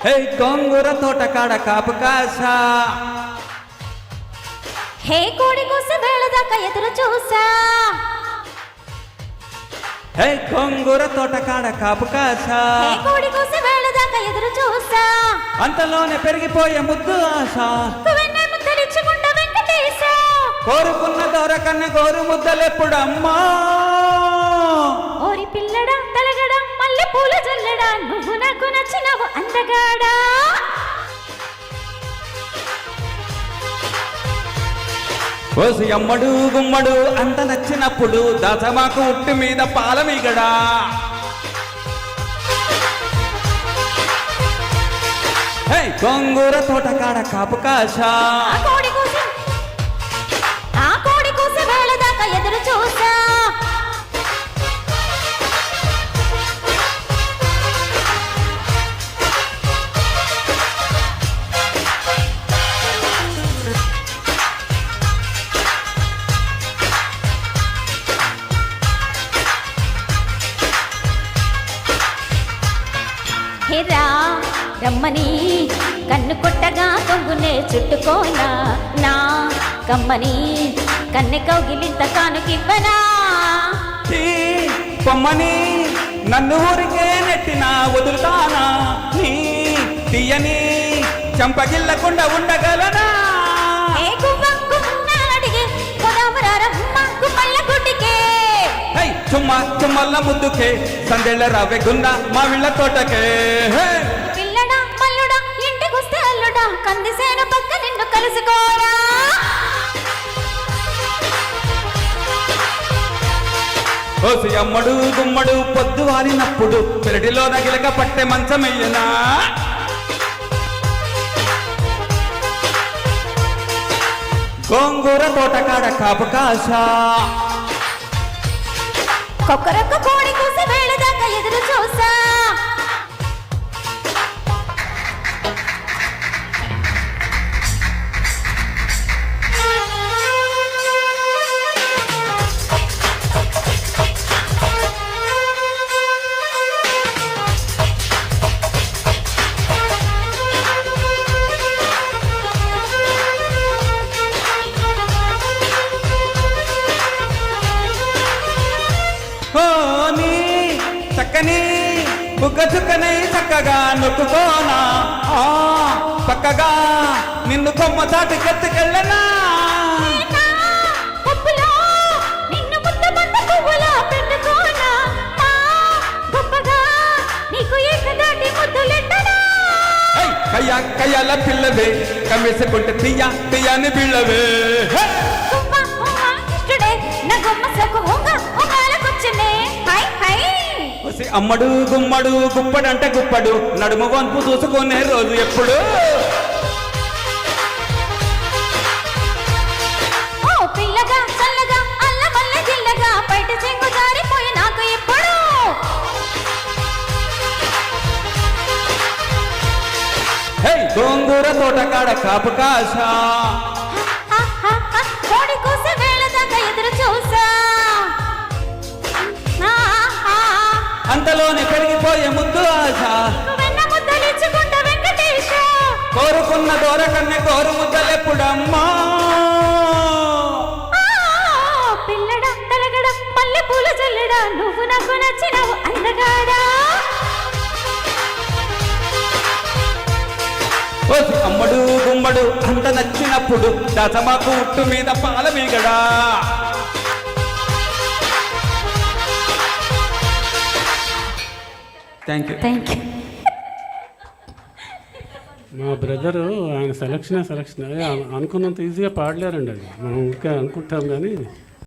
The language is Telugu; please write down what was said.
హే గోంగూర తోట కాడ కాపు కాసా, హే కోడి కోసి వేళ దాకా ఎదురు చూసా, హే గోంగూర తోట కాడ కాపు కాసా, హే కోడి కోసి వేళ దాకా ఎదురు చూసా, అంతలోనే పెరిగిపోయే ముద్దు ఆశ, వెన్నె ముద్దలిచ్చుకుంటా వెంకటేశ, కోరుకున్న దొరకన్న గోరు ముద్దలెప్పుడమ్మా, ఓరి పిల్లడా తలగడా మల్లె పూల జల్లడా నువ్వు నాకు నచ్చినవు అందగాడా. ఓసి అమ్మడు గుమ్మడు అంత నచ్చినప్పుడు దశమాకు ఉట్టి మీద పాలమీగడా, హే గోంగూర తోట కాడ కాపు కాసా, ఆ కోడి కూసి వేళ దాకా ఎదురు చూసా, హేరా రమ్మని కన్ను కొట్టగా కొంగునే చుట్టుకోనా, నా కమ్మని కన్నె కౌగిలింత కానుకివ్వనా, పొమ్మని నన్ను ఊరికే నెట్టినా వదులుతానా, నీ తీయని చంపగిల్లకుండా ఉండగలనా, ఏ గువ్వ గువ్వన అడిగే పొదామురా రమ్మ గుమ్మళ్ళ గుడ్డికే, హై చుమ్మల్ల ముద్దుకే సందెళ్ళ రావే గున్న మా విళ్ళ తోటకే, పిల్లడా మల్లుడా ఇంటికొస్తే అల్లుడా కందిసేను పక్క నిన్ను కలుసుకోరా, ఓసి అమ్మడు గుమ్మడు పొద్దు వారినప్పుడు పెరటిలో నగిలక పట్టె మంచమయ్యనా, గోంగూర తోట కాడ కాపు కాసా, కొక్కరొక్క కోడి కూసి వేళ దాకా ఎదురు చూసా, చక్కని బుగ్గ చుక్కనై చక్కగా నొక్కుకోనా, పక్కగా నిన్ను కొమ్మ చాటు కెత్తుకెళ్ళనా, నిన్ను ముద్ద మంద పువ్వులా పెట్టుకోనా, గొప్పగా నీకు ఏకదాటి ముద్దులెట్టనా, కయ్యాల పిల్లవే కమ్మేసుకుంటే తీయని బిళ్ళవే, అమ్మడు గుమ్మడు గుప్పడంటే గుప్పడు నడుము వంపు చూసుకునే రోజు ఎప్పుడు, పిల్లగా చల్లగా అల్ల మల్ల జిల్లగా బయట చెంగు జారిపోయి నాకు ఎప్పుడు, హే గోంగూర తోట కాడ కాపు కాసా, కోడి కూసి వేళ దాకా ఎదురు చూసా, అంతలోనే పెరిగిపోయే ముద్దు ఆశ, వెన్న ముద్దలిచ్చుకుంటా వెంకటేశ, కోరుకున్న దూరకన్నే కోరు ముద్దలెప్పుడమ్మా, పిల్లడా తలగడా మల్లె పూల జల్లడా నువ్వు నాకు నచ్చినవు అందగాడా, అమ్మడు గుమ్మడు అంత నచ్చినప్పుడు దశమాకు ఉట్టు మీద పాలమీగడా, థ్యాంక్ యూ. మా బ్రదరు ఆయన సెలక్షన్ అనుకున్నంత ఈజీగా పాడలేరండి, అది మనం ఇంకా అనుకుంటాం కానీ